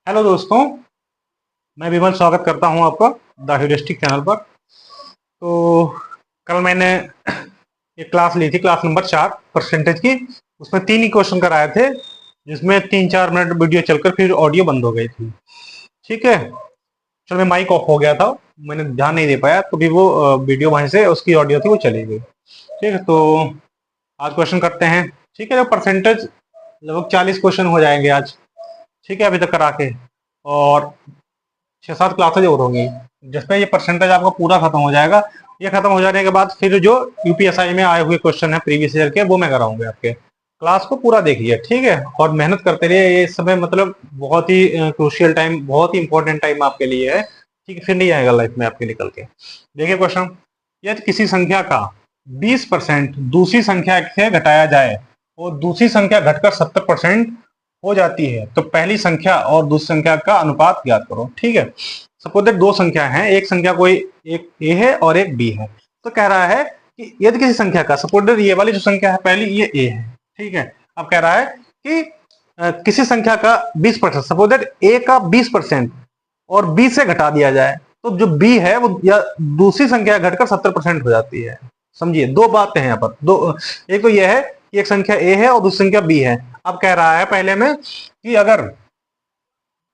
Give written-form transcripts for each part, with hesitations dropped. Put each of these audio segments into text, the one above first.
Hello दोस्तों, मैं विमल स्वागत करता हूं आपका द ह्यूरिस्टिक चैनल पर। तो कल मैंने एक क्लास ली थी, क्लास नंबर 4 परसेंटेज की। उसमें 3 ही क्वेश्चन कराए थे, जिसमें 3-4 मिनट वीडियो चलकर फिर ऑडियो बंद हो गई थी। ठीक है, चलो मैं माइक ऑफ हो गया था, मैंने ध्यान नहीं दे पाया, तो भी वो वीडियो वहीं से उसकी ऑडियो थी वो चली गई। ठीक है, तो आज क्वेश्चन करते हैं। ठीक है, जो परसेंटेज लगभग 40 क्वेश्चन हो जाएंगे आज। ठीक है, अभी तक करा के, और 6-7 क्लासेज और होंगी, जिसमें ये परसेंटेज आपका पूरा खत्म हो जाएगा। ये खत्म हो जाने के बाद फिर जो यूपीएसआई में आए हुए क्वेश्चन है प्रीवियस ईयर के, वो मैं कराऊंगा आपके। क्लास को पूरा देखिए, ठीक है, और मेहनत करते रहिए। ये समय मतलब बहुत ही क्रूशियल टाइम, बहुत ही इंपॉर्टेंट टाइम आपके लिए है। ठीक है, फिर नहीं आएगा लाइफ में आपके निकल के। देखिए क्वेश्चन, यदि किसी संख्या का 20% दूसरी संख्या से घटाया जाए और दूसरी संख्या घटकर 70% हो जाती है, तो पहली संख्या और दूसरी संख्या का अनुपात ज्ञात करो। ठीक है, सपोज दैट दो संख्या हैं, एक संख्या कोई एक ए है और एक बी है। तो कह रहा है कि यदि किसी संख्या का, सपोज दैट ये वाली जो संख्या है पहली, ये ए है। ठीक है, अब कह रहा है कि किसी संख्या का 20%, सपोज दैट ए का 20% और बी से घटा दिया जाए, तो जो बी है वो या दूसरी संख्या घटकर 70% हो जाती है। समझिए, दो बातें हैं यहाँ पर। दो, एक तो यह है कि एक संख्या ए है और दूसरी संख्या बी है। अब कह रहा है पहले में कि अगर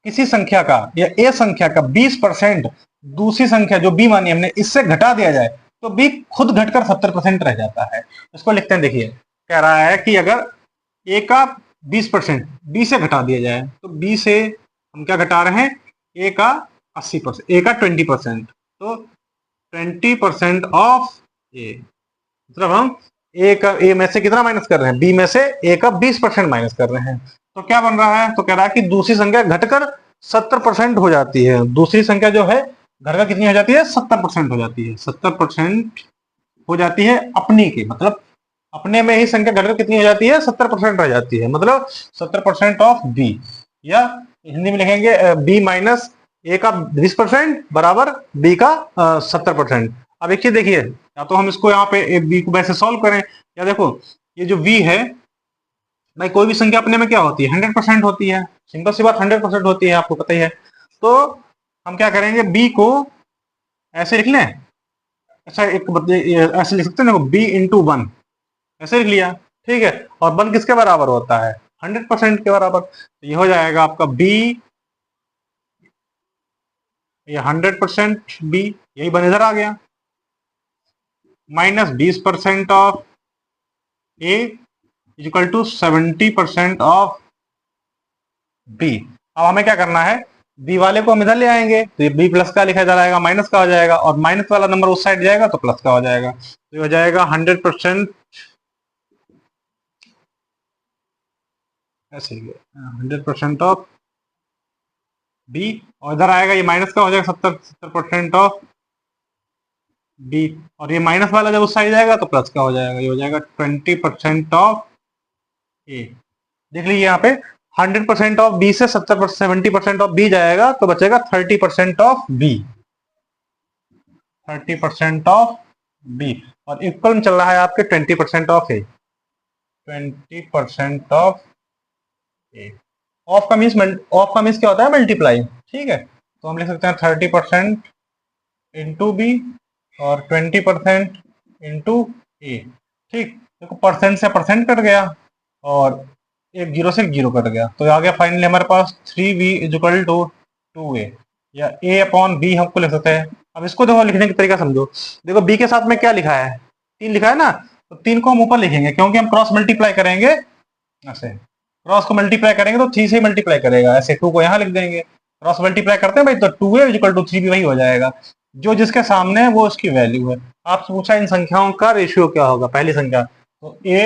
किसी संख्या का या ए संख्या का 20% दूसरी संख्या जो बी मानी हमने, इससे घटा दिया जाए, तो बी खुद घटकर 70% रह जाता है। इसको लिखते हैं, देखिए कह रहा है कि अगर ए का 20% बी से घटा दिया जाए, तो बी से हम क्या घटा रहे हैं, ए का 80%, ए का 20%, तो 20% ऑफ ए, मतलब हम ए का, ए में से कितना माइनस कर रहे हैं, बी में से ए का 20% माइनस कर रहे हैं। तो क्या बन रहा है, तो कह रहा है कि दूसरी संख्या घटकर 70% हो जाती है। दूसरी संख्या जो है घटकर कितनी हो जाती है, 70% हो जाती है। 70% हो जाती है अपनी की, मतलब अपने में ही संख्या घटकर कितनी हो जाती है, 70% रह जाती है, मतलब 70% ऑफ बी, या हिंदी में लिखेंगे बी माइनस ए का 20% बराबर बी का 70%। अब एक चीज देखिए, या तो हम इसको यहाँ पे बी को वैसे सॉल्व करें, या देखो ये जो v है, भाई कोई भी संख्या अपने में क्या होती है, 100% होती है। सिंपल सी बात, 100% होती है, आपको पता ही है। तो हम क्या करेंगे, b को ऐसे लिख लें। अच्छा, ऐसे लिख सकते हैं, देखो b इंटू 1, ऐसे लिख लिया। ठीक है, और 1 किसके बराबर होता है, 100% के बराबर। तो ये हो जाएगा आपका b, ये 100% b, यही बन इधर आ गया, minus 20% of a equal to 70% of b। अब हमें क्या करना है, b वाले को हम इधर ले आएंगे, तो ये b प्लस का लिखा जाएगा, माइनस का हो जाएगा, और माइनस वाला नंबर उस साइड जाएगा तो प्लस का हो जाएगा। तो ये हो जाएगा 100%, ऐसे 100% ऑफ b, और इधर आएगा ये माइनस का हो जाएगा, 70% ऑफ b, और ये माइनस वाला जब उस साइड जाएगा तो प्लस का हो जाएगा, ये हो जाएगा 20% ऑफ a। देख लीजिए यहाँ पे 100% ऑफ बी से 70% ऑफ बी जाएगा, तो बचेगा 30% ऑफ बी, 30% ऑफ बी, और इक्वल में चल रहा है आपके 20% of A, 20% of A. Of का मीन्स, ऑफ का मीन्स क्या होता है, मल्टीप्लाई। ठीक है, तो हम लिख सकते हैं 30% इंटू बी और 20% इंटू ए। ठीक, देखो परसेंट से परसेंट कट गया, और एक जीरो से जीरो कट गया, तो आ गया फाइनली हमारे पास 3b इक्वल टू 2a, या a अपॉन b हमको लिख सकते हैं। अब इसको देखो लिखने की तरीका समझो, देखो b के साथ में क्या लिखा है, 3 लिखा है ना, तो 3 को हम ऊपर लिखेंगे, क्योंकि हम क्रॉस मल्टीप्लाई करेंगे। ऐसे क्रॉस को मल्टीप्लाई करेंगे तो 3 से ही मल्टीप्लाई करेगा, ऐसे 2 को यहाँ लिख देंगे। क्रॉस मल्टीप्लाई करते हैं भाई, तो 2a इक्वल टू 3b वही हो जाएगा, जो जिसके सामने है वो उसकी वैल्यू है। आपसे पूछा इन संख्याओं का रेशियो क्या होगा, पहली संख्या, तो a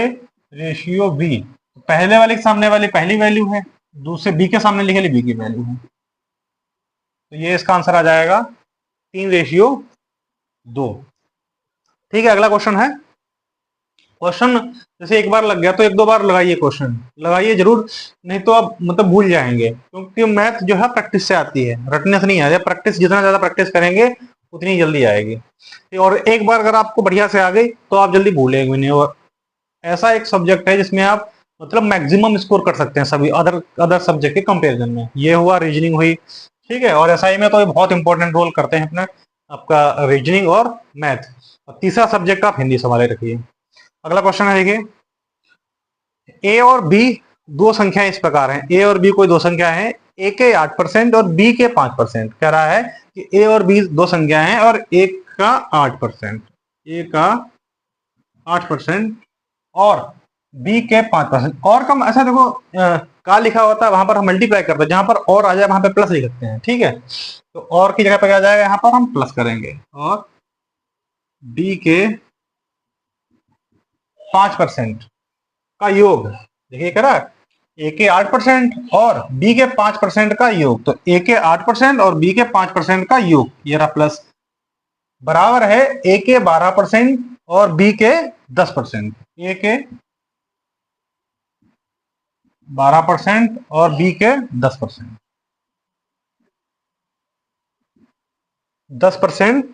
रेशियो b, पहले वाले के सामने वाली पहली वैल्यू है, दूसरे बी के सामने लिखे बी की वैल्यू है, तो ये इसका आंसर आ जाएगा 3:2। ठीक है, अगला क्वेश्चन है। क्वेश्चन जैसे एक बार लग गया तो एक दो बार लगाइए, क्वेश्चन लगाइए जरूर, नहीं तो आप मतलब भूल जाएंगे, क्योंकि मैथ जो है प्रैक्टिस से आती है, रटने से नहीं आती। प्रैक्टिस, जितना ज्यादा प्रैक्टिस करेंगे उतनी जल्दी आएगी, और एक बार अगर आपको बढ़िया से आ गई तो आप जल्दी भूलेंगे नहीं। और ऐसा एक सब्जेक्ट है जिसमें आप मतलब मैक्सिमम स्कोर कर सकते हैं सभी अदर अदर सब्जेक्ट के कंपैरिजन में। ये हुआ रीजनिंग हुई, ठीक है। और एसआई में तो ये बहुत इंपॉर्टेंट रोल करते हैं अपना आपका रीजनिंग और मैथ। और तीसरा सब्जेक्ट आप हिंदी संभाले रखिए। अगला क्वेश्चन है, देखिए ए और बी दो संख्याएं इस प्रकार हैं। ए और बी कोई दो संख्या है, ए के 8% और बी के 5%। कह रहा है कि ए और बी दो संख्या हैं और एक का 8%, ए का 8% और बी के 5%। और कम ऐसा देखो का लिखा होता है वहां पर हम मल्टीप्लाई करते हैं, जहां पर और आ जाए वहां पर प्लस लिख सकते हैं, ठीक है। तो और की जगह पर क्या जाएगा, यहां पर हम प्लस करेंगे और बी के 5% का योग। देखिए कह रहा है ए के 8% और बी के 5% का योग। तो ए के 8% और बी के 5% का योग, ये रहा प्लस, बराबर है ए के 12% और बी के 10%। ए के 12% और बी के 10%। 10%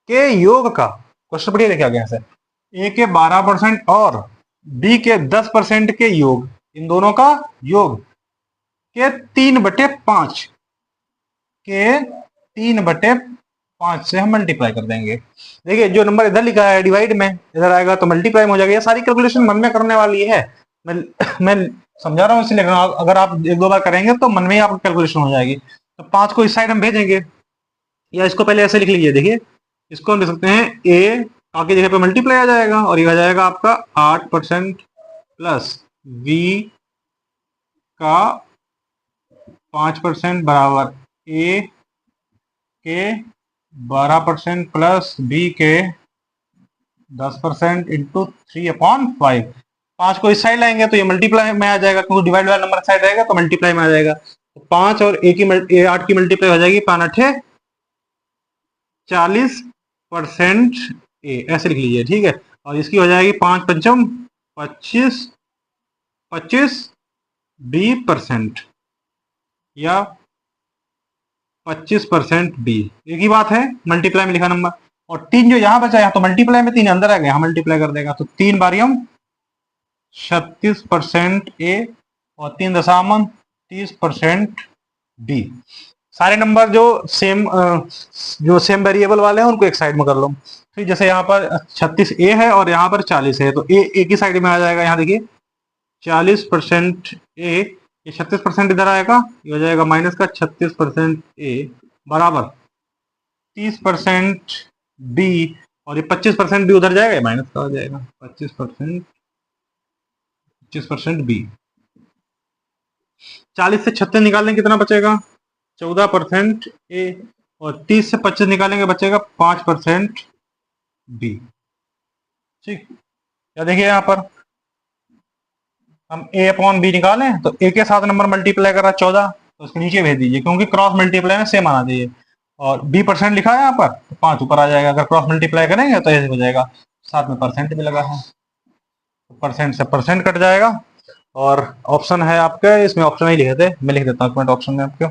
के योग का क्वेश्चन बढ़िया देखा गया है। ए के 12% और बी के 10% के योग, इन दोनों का योग के 3/5 के 3/5 से हम मल्टीप्लाई कर देंगे। देखिए जो नंबर इधर लिखा है डिवाइड में, इधर आएगा तो मल्टीप्लाई में हो जाएगा। ये सारी कैलकुलेशन मन में करने वाली है, मैं समझा रहा हूँ इसलिए। अगर आप एक दो बार करेंगे तो मन में ही आपकी कैलकुलेशन हो जाएगी। तो 5 को इस साइड हम भेजेंगे, या इसको पहले ऐसे लिख लीजिए। देखिए इसको हम लिख सकते हैं ए की जगह पे मल्टीप्लाई आ जाएगा और ये आ जाएगा आपका 8% प्लस बी का 5% बराबर ए के 12% प्लस बी के 10% इंटू 3/5। 5 को इस साइड लाएंगे तो ये मल्टीप्लाई में आ जाएगा, क्योंकि डिवाइड वाला नंबर साइड रहेगा तो मल्टीप्लाई में आ जाएगा। तो 5 और ए 8 की मल्टीप्लाई हो जाएगी, 5 8 40% ए, ऐसे लिख लीजिए, ठीक है। और इसकी हो जाएगी 5 पंचम 25 25 B% या 25% बी, एक ही बात है, मल्टीप्लाई में लिखा नंबर। और 3 जो यहां बचा, यहां तो मल्टीप्लाई में 3 अंदर आ गया, यहां मल्टीप्लाई कर देगा तो 3 बारियम 36% ए और 3.30% बी। सारे नंबर जो सेम वेरिएबल वाले हैं उनको एक साइड में कर लो। फिर जैसे यहाँ पर 36 ए है और यहाँ पर 40 है, तो ए एक ही साइड में आ जाएगा। यहाँ देखिए 40% ए, ये 36% इधर आएगा, ये हो जाएगा माइनस का 36% ए बराबर 30% बी, और ये 25% बी उधर जाएगा, माइनस का हो जाएगा 25% बी। 40 से 36 निकालेंगे कितना बचेगा, 14% ए, और 30 से 25 निकालेंगे बचेगा 5% बी, ठीक। या देखिए यहाँ पर हम ए अपॉन बी निकालें तो ए के साथ नंबर मल्टीप्लाई करा 14, तो उसके नीचे भेज दीजिए, क्योंकि क्रॉस मल्टीप्लाई में सेम आना चाहिए। और बी % लिखा है यहाँ पर तो 5 ऊपर आ जाएगा। अगर क्रॉस मल्टीप्लाई करेंगे तो ऐसे हो जाएगा, साथ में परसेंट भी लगा है तो परसेंट से परसेंट कट जाएगा। और ऑप्शन है आपके, इसमें ऑप्शन ही लिखे थे, मैं लिख देता हूँ ऑप्शन में आपके।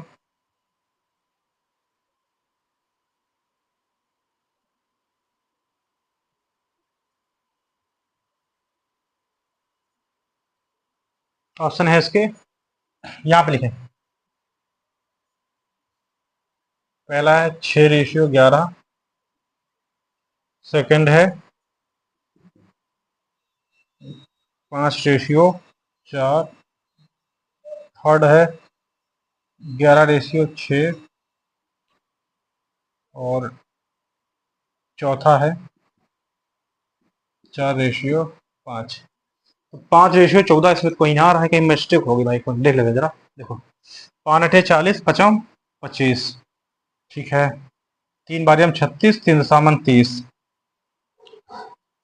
ऑप्शन है इसके, यहाँ पे लिखे, पहला है 6:11, सेकंड है 5:4, थर्ड है 11:6 और चौथा है 4:5। तो 5:14, इसमें कोई ना आ रहा है, कहीं मिस्टेक होगी भाई, को देख लेते जरा। देखो 5 8 40 पचम 25, ठीक है। 3 बारियम 36, 3 सामन 30,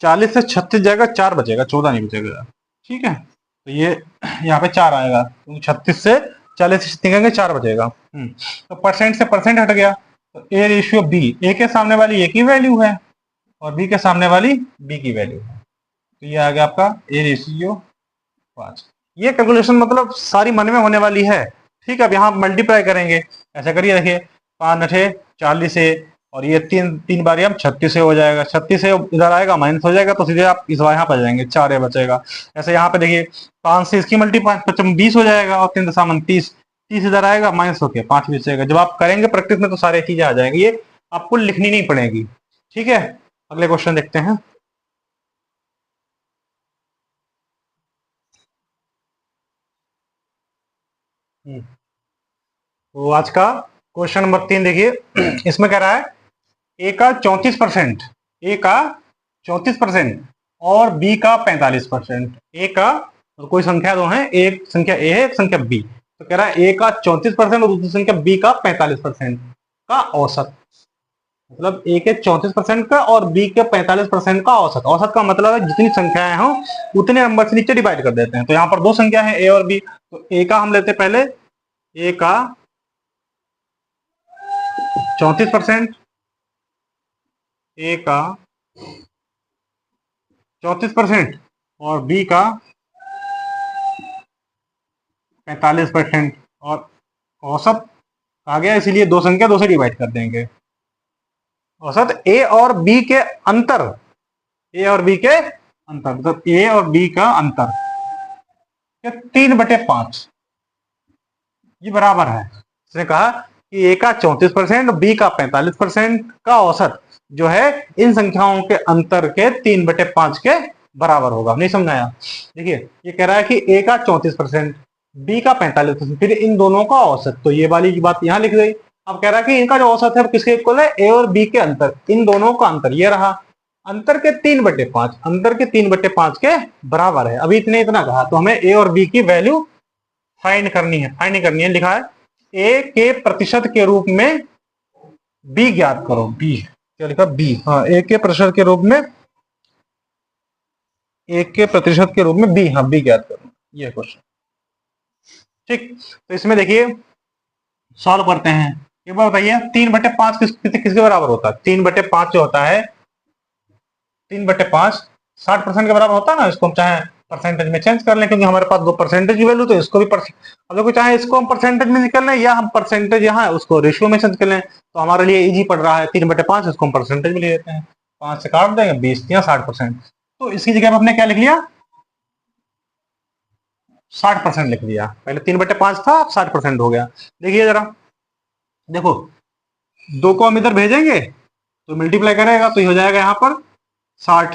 40 से 36 जाएगा, 4 बचेगा, 14 नहीं बचेगा, ठीक है। तो ये यहाँ पे 4 आएगा, क्योंकि 36 से 40 से निकालेंगे 4 बचेगा। तो परसेंट से परसेंट हट गया, तो A/B, ए के सामने वाली ए की वैल्यू है और बी के सामने वाली बी की वैल्यू है, तो ये आ गया आपका A/5। ये कैलकुलेशन मतलब सारी मन में होने वाली है, ठीक है। अब यहाँ मल्टीप्लाई करेंगे, ऐसा करिए, देखिए 5 8 40 से और ये तीन तीन बार हम 36 से हो जाएगा, 36 से इधर आएगा माइनस हो जाएगा, तो सीधे आप इस बार यहाँ पर जाएंगे, 4 ये बचेगा। ऐसे यहाँ पे देखिए 5 से इसकी मल्टी 20 हो जाएगा, और 3 30, 30 इधर आएगा माइनस होके 5 बचेगा। जब आप करेंगे प्रैक्टिस में तो सारे चीजें आ जाएंगी, ये आपको लिखनी नहीं पड़ेगी। ठीक है, अगले क्वेश्चन देखते हैं। तो आज का क्वेश्चन नंबर 3 देखिए, इसमें कह रहा है ए का 34%, ए का 34% और बी का 45%। ए का और कोई संख्या दो है, एक संख्या ए है, एक संख्या बी। तो कह रहा है ए का 34% और दूसरी संख्या बी का 45% का औसत। मतलब ए के 34% का और बी के 45% का औसत। औसत का मतलब है जितनी संख्याएं हो उतने नंबर से नीचे डिवाइड कर देते हैं। तो यहाँ पर दो संख्या है ए और बी, तो ए का हम लेते हैं पहले, ए का 34%, ए का 34% और बी का 45%। और औसत आ गया, इसीलिए दो संख्या दो से डिवाइड कर देंगे। औसत ए और बी के अंतर, ए और बी के अंतर, मतलब ए और बी का अंतर 3/5 ये बराबर है। इसने कहा कि ए का 34% बी का 45% का औसत जो है इन संख्याओं के अंतर के 3/5 के बराबर होगा। नहीं समझाया? देखिए ये कह रहा है कि ए का 34%, बी का 45%, फिर इन दोनों का औसत, तो ये वाली बात यहां लिख गई। अब कह रहा है कि इनका जो औसत है वो किसके इक्वल है, ए और बी के अंतर, इन दोनों का अंतर ये रहा, अंतर के 3/5, अंतर के 3/5 के बराबर है। अभी इतने इतना कहा, तो हमें ए और बी की वैल्यू फाइंड करनी है। फाइंड करनी है, लिखा है ए के प्रतिशत के रूप में बी ज्ञात करो। बी क्या लिखा, बी, हाँ, ए के प्रतिशत के रूप में, ए के प्रतिशत के रूप में बी, हाँ बी ज्ञात करो, ये क्वेश्चन। ठीक, तो इसमें देखिए सॉल्व करते हैं। एक बार बताइए 3/5 किसके बराबर होता है? 3/5 जो होता है, 3/5 60% के बराबर होता है ना। इसको हम चाहे परसेंटेज में चेंज कर लें, क्योंकि हमारे पास दो परसेंटेज की वैल्यू, तो इसको भी अब देखो चाहे इसको हम परसेंटेज में निकल लें या हम परसेंटेज यहाँ उसको रेशियो में चेंज कर लें, तो हमारे लिए इजी पड़ रहा है। 3/5 इसको हम परसेंटेज में ले लेते हैं, 5 से काट देंगे, 20 या 60%। तो इसकी जगह हमने क्या लिख लिया, 60% लिख दिया। पहले 3/5 था, अब 60% हो गया। देखिए जरा, देखो दो को हम इधर भेजेंगे तो मल्टीप्लाई करेगा, तो ये हो जाएगा यहाँ पर 60।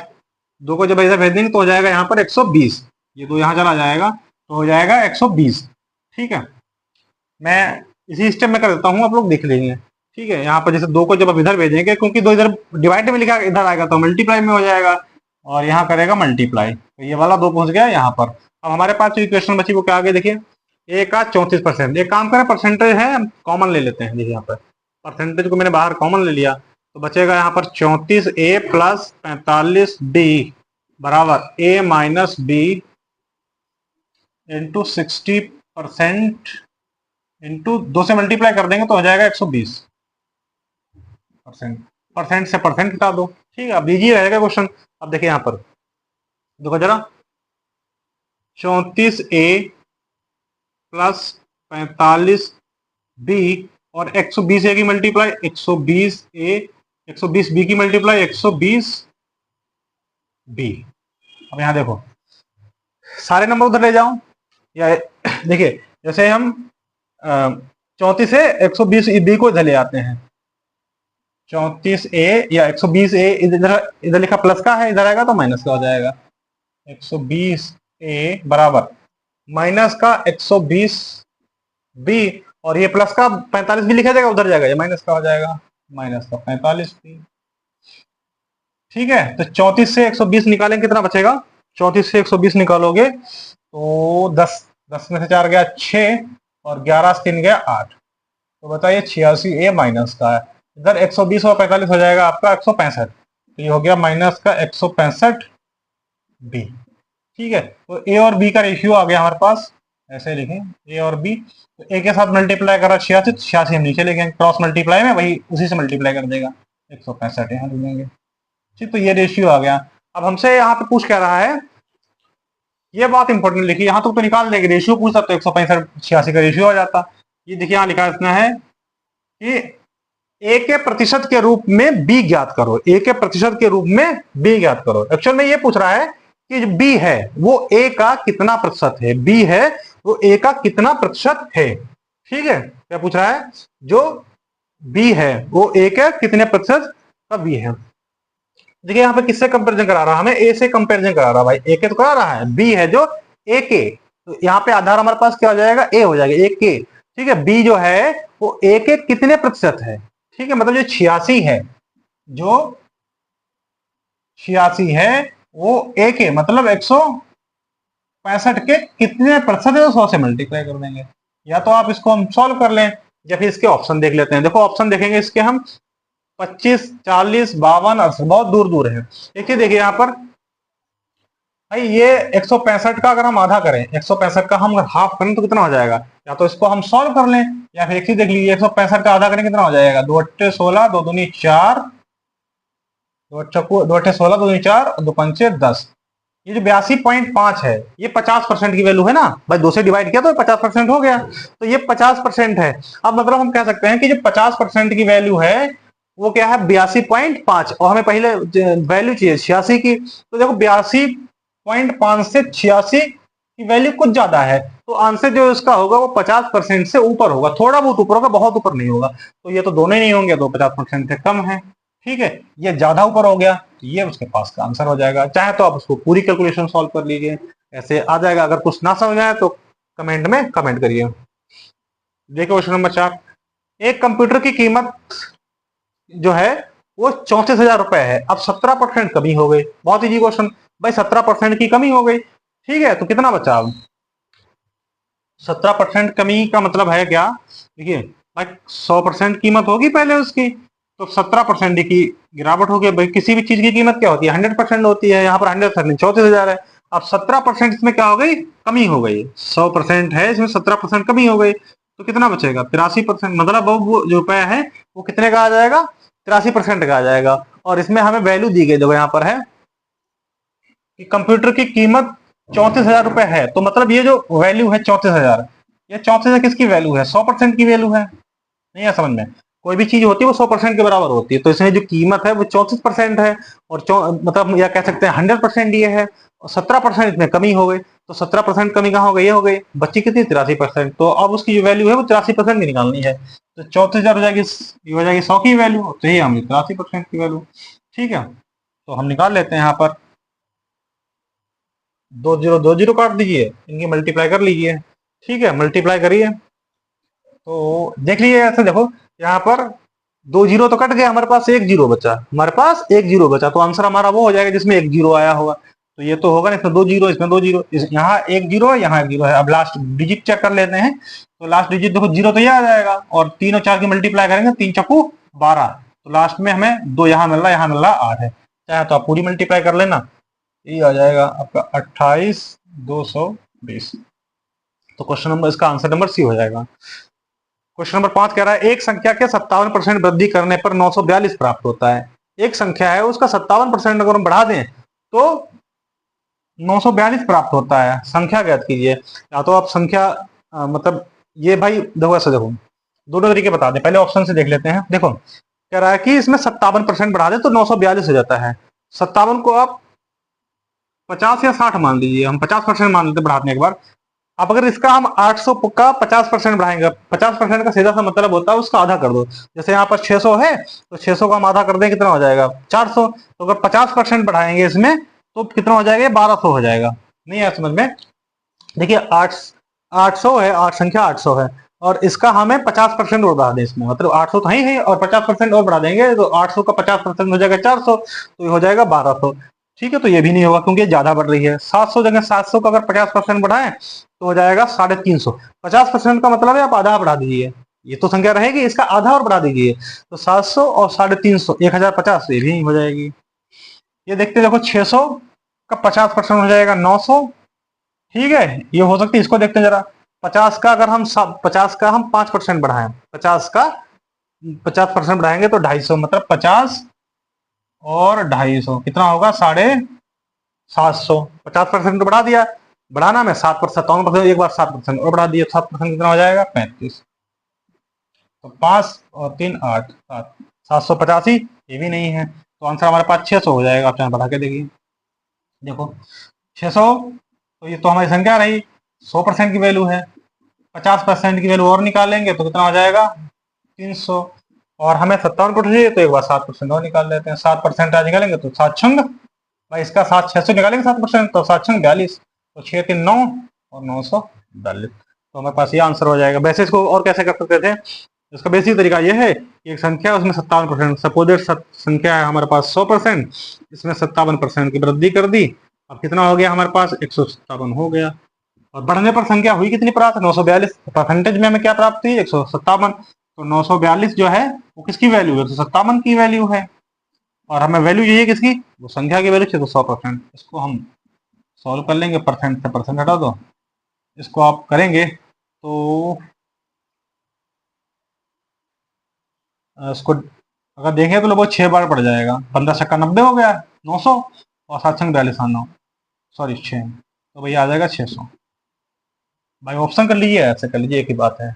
दो को जब इधर भेज देंगे तो हो जाएगा यहाँ पर 120। ये दो यहाँ चला जाएगा तो हो जाएगा 120। ठीक है, मैं इसी स्टेप में कर देता हूँ, आप लोग देख लेंगे। ठीक है, यहाँ पर जैसे दो को जब आप इधर भेजेंगे, क्योंकि दो इधर डिवाइड में लिखा इधर आएगा तो मल्टीप्लाई में हो जाएगा, और यहाँ करेगा मल्टीप्लाई, तो ये वाला दो पहुंच गया यहाँ पर। अब हमारे पास जो इक्वेशन बची वो क्या आ गई, देखिए ए का 34%। एक काम करें, परसेंटेज है हम कॉमन ले लेते हैं। देखिए यहाँ पर परसेंटेज को मैंने बाहर कॉमन ले लिया, तो बचेगा यहाँ पर 34a प्लस 45b बराबर ए माइनस बी इंटू 60% इंटू 2 से मल्टीप्लाई कर देंगे तो हो जाएगा 120%। परसेंट से परसेंट हटा दो। ठीक है, अब इजी रहेगा क्वेश्चन। अब देखिए यहाँ पर देखो जरा, 34a प्लस 45b और 120a की मल्टीप्लाई 120a, 120b की मल्टीप्लाई 120b। अब यहाँ देखो सारे नंबर उधर ले जाओ, या देखिए जैसे हम 34 से 120b को इधर ले आते हैं, 34a या 120a इधर इधर लिखा प्लस का है, इधर आएगा तो माइनस का हो जाएगा। 120a बराबर माइनस का 120b, और ये प्लस का 45 भी लिखा जाएगा, उधर जाएगा, ये माइनस का हो जाएगा, माइनस का 45b। ठीक है, तो 34 से 120 निकालें कितना बचेगा, 34 से 120 निकालोगे तो 10 में से 4 गया 6 और 11 से 3 गया 8, तो बताइए 86a माइनस का है। इधर 120 और 45 हो जाएगा आपका 165, तो ये हो गया माइनस का 165b। ठीक है, तो ए और बी का रेशियो आ गया हमारे पास, ऐसे लिखें ए और बी। तो ए के साथ मल्टीप्लाई करा 86, 86 हम नीचे ले गए, क्रॉस मल्टीप्लाई में वही उसी से मल्टीप्लाई कर देगा, 165 यहाँ ले लेंगे। ठीक, तो ये रेशियो आ गया। अब हमसे यहाँ पे पूछ क्या रहा है, ये बात इंपॉर्टेंट लिखी, यहाँ तो निकाल देंगे, रेशियो पूछता तो 165 86 का रेशियो आ जाता। ये देखिए यहाँ लिखा इतना है कि ए के प्रतिशत के रूप में बी ज्ञात करो, ए के प्रतिशत के रूप में बी ज्ञात करो। एक्चुअल में ये पूछ रहा है कि जो बी है वो ए का कितना प्रतिशत है, बी है वो ए का कितना प्रतिशत है। ठीक है, क्या पूछ रहा है, जो बी है वो ए के कितने प्रतिशत का बी है। देखिए यहाँ पे किससे कंपैरिजन करा रहा है, हमें ए से कंपैरिजन करा रहा है भाई, ए के तो करा रहा है, बी है जो ए के, तो यहाँ पे आधार हमारे पास क्या हो जाएगा, ए हो जाएगा, ए के। ठीक है, बी जो है वो ए के कितने प्रतिशत है। ठीक है, मतलब जो 86 है, जो 86 है वो ए के मतलब 165 के कितने प्रतिशत है, तो 100 से मल्टीप्लाई कर देंगे। या तो आप इसको हम सॉल्व कर लें या फिर इसके ऑप्शन देख लेते हैं। देखो ऑप्शन देखेंगे इसके हम 25, 40, 52, 68 बहुत दूर दूर है। देखिए यहाँ पर भाई ये 165 का अगर हम आधा करें, 165 का हम हाफ करें तो कितना हो जाएगा, या तो इसको हम सॉल्व कर लें या फिर एक चीज देख लीजिए, 165 का आधा करें कितना हो जाएगा, 2 अट्ठे 16, 2 दूनी 4, 2 अट्ठे 16, 2 दूनी 4 और 2 पंचे 10। ये जो 82.5 है ये 50% की वैल्यू है ना भाई, 2 से डिवाइड किया तो 50% हो गया, तो ये 50% है। अब मतलब हम कह सकते हैं कि जो 50% की वैल्यू है वो क्या है, 82.5, और हमें पहले वैल्यू चाहिए 86 की, तो देखो 82.5 से 86 की वैल्यू कुछ ज्यादा है, तो आंसर जो इसका होगा वो 50% से ऊपर होगा, थोड़ा बहुत ऊपर होगा, बहुत ऊपर नहीं होगा। तो ये तो दोनों ही नहीं होंगे, तो 50% से कम है। ठीक है, ये ज्यादा ऊपर हो गया तो ये उसके पास का आंसर हो जाएगा। चाहे तो आप उसको पूरी कैलकुलेशन सॉल्व कर लीजिए, ऐसे आ जाएगा। अगर कुछ ना समझ आए तो कमेंट में कमेंट करिए। देखिए क्वेश्चन नंबर 4, एक कंप्यूटर की कीमत जो है वो 34,000 रुपए है, अब 17% कमी हो गई। बहुत इजी क्वेश्चन भाई, 17% की कमी हो गई। ठीक है, तो कितना बचा अब, 17% कमी का मतलब है क्या, देखिए भाई 100% कीमत होगी पहले उसकी, तो 17% की गिरावट हो गई। भाई किसी भी चीज की कीमत क्या होती है, 100% होती है, यहाँ पर 100% 34,000 है। अब 17% इसमें क्या हो गई, कमी हो गई। 100% है, इसमें 17% कमी हो गई, तो कितना बचेगा, 83%। मतलब वो जो रुपया है वो कितने का आ जाएगा, 83% का आ जाएगा। और इसमें हमें वैल्यू दी गई, देखो यहाँ पर है कि कंप्यूटर की कीमत 34,000 रुपए है, तो मतलब ये जो वैल्यू है 34,000, ये 34,000 किसकी वैल्यू है, 100% की वैल्यू है। नहीं है समझ में, कोई भी चीज होती है वो 100% के बराबर होती है, तो इसमें जो कीमत है वो 34% है, और मतलब या कह सकते हैं 100% ये है, और 17% इसमें कमी हो गई, तो 17% कमी कहाँ हो गई, ये हो गई, बच्ची कितनी 83%। तो अब उसकी जो वैल्यू है वो 83% की निकालनी है, तो 34,000 हो जाएगी, ये हो जाएगी 100 की वैल्यू, तो ये हम 83% की वैल्यू। ठीक है, तो हम निकाल लेते हैं यहाँ पर, 2 जीरो काट दीजिए, इनकी मल्टीप्लाई कर लीजिए। ठीक है, मल्टीप्लाई करिए तो देख लीजिए, ऐसे देखो यहाँ पर 2 जीरो तो कट गया, हमारे पास 1 जीरो बचा, हमारे पास 1 जीरो बचा, तो आंसर हमारा वो हो जाएगा जिसमें 1 जीरो आया होगा। तो ये तो होगा ना, इसमें 2 जीरो, इसमें 2 जीरो, यहाँ 1 जीरो है, यहाँ 1 जीरो है। अब लास्ट डिजिट चेक कर लेते हैं, तो लास्ट डिजिट देखो जीरो तो ये आ जाएगा, और 3 और 4 की मल्टीप्लाई करेंगे, 3 चक्कू 12, तो लास्ट में हमें 2 यहाँ मिल रहा है, यहाँ मिल रहा है 8 है। चाहे तो आप पूरी मल्टीप्लाई कर लेना, ये आ जाएगा आपका 28,220। तो क्वेश्चन नंबर, इसका आंसर नंबर सी हो जाएगा। क्वेश्चन नंबर 5 कह रहा है, एक संख्या के 57% वृद्धि करने पर 942 प्राप्त होता है। एक संख्या है उसका 57% अगर हम बढ़ा दें तो 942 प्राप्त होता है। संख्या ज्ञात कीजिए। या तो आप संख्या मतलब ये भाई देखो, ऐसा देखो, दोनों तरीके बता दें, पहले ऑप्शन से देख लेते हैं। देखो कह रहा है कि इसमें 57% बढ़ा दे तो 942 हो जाता है। 57 को आप 50 या 60 मान लीजिए, हम 50% मान लेते बढ़ाते हैं एक बार। अब अगर इसका हम 800 का 50% बढ़ाएंगे, 50% का सीधा सा मतलब होता है उसका आधा कर दो। जैसे यहाँ पर 600 है, तो 600 का हम आधा कर दें, कितना हो जाएगा 400। तो अगर 50% बढ़ाएंगे इसमें तो कितना हो जाएगा, 1200 हो जाएगा। नहीं है समझ में, देखिए 800 है, 8 संख्या 800 है, और इसका हमें 50% और बढ़ा दें इसमें, मतलब 800 तो ही है और 50% और बढ़ा देंगे, तो 800 का 50% हो जाएगा 400, तो ये हो जाएगा 1200। ठीक है, तो ये भी नहीं होगा क्योंकि ये ज्यादा बढ़ रही है। 700 जगह 700 का अगर 50% बढ़ाएं तो हो जाएगा 350। 50% का मतलब है आप आधा बढ़ा दीजिए, ये तो संख्या रहेगी, इसका आधा और बढ़ा दीजिए, तो 700 और 350, 1050, ये भी हो जाएगी। ये देखते देखो 600 का 50% हो जाएगा 900। ठीक है, ये हो सकती है, इसको देखते हैं जरा। 50 का अगर हम 50 का हम 5% बढ़ाएं, 50 का 50% बढ़ाएंगे तो 250, मतलब 50 और 250 कितना होगा, 750। 50% तो बढ़ा दिया, बढ़ाना में 7%, एक बार 7% और बढ़ा दिया, 7% कितना हो जाएगा 35। तो 5 और 3 8 7 785, ये भी नहीं है, तो आंसर हमारे पास 600 हो जाएगा। आप चाहे बढ़ा के देखिए, देखो 600, तो ये तो हमारी संख्या रही, 100% की वैल्यू है। 50% की वैल्यू और निकालेंगे तो कितना हो जाएगा, 300। और हमें 57% चाहिए, तो एक बार 7% और निकाल लेते हैं। 7% आज निकालेंगे तो 7 छंग भाई, इसका 600 निकालेंगे 7%, तो 7 छंग 42, तो 6 3 9 और 942, तो हमारे पास ये आंसर हो जाएगा। वैसे इसको और कैसे कर सकते थे, इसका बेसिक तरीका ये है कि एक संख्या है उसमें 57%, सपोजेड संख्या है हमारे पास 100%, इसमें 57% की वृद्धि कर दी, अब कितना हो गया हमारे पास, 157 हो गया। और बढ़ने पर संख्या हुई कितनी प्राप्त, 942, परसेंटेज में हमें क्या प्राप्त हुई, 157, तो 942 जो है वो किसकी वैल्यू है, 157 की वैल्यू है। और हमें वैल्यू यही है किसकी, वो संख्या की वैल्यू, तो 100%। इसको हम सॉल्व कर लेंगे, परसेंट से परसेंट हटा दो, इसको आप करेंगे तो इसको अगर देखें तो लगभग 6 बार पड़ जाएगा। 15 छक्का 90 हो गया, 900, और 7 छंग 42, 9 सॉरी 6, तो भैया आ जाएगा 600। भाई ऑप्शन कर लीजिए, ऐसे कर लीजिए, एक ही बात है।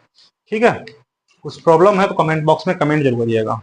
ठीक है, कुछ प्रॉब्लम है तो कमेंट बॉक्स में कमेंट जरूर करिएगा।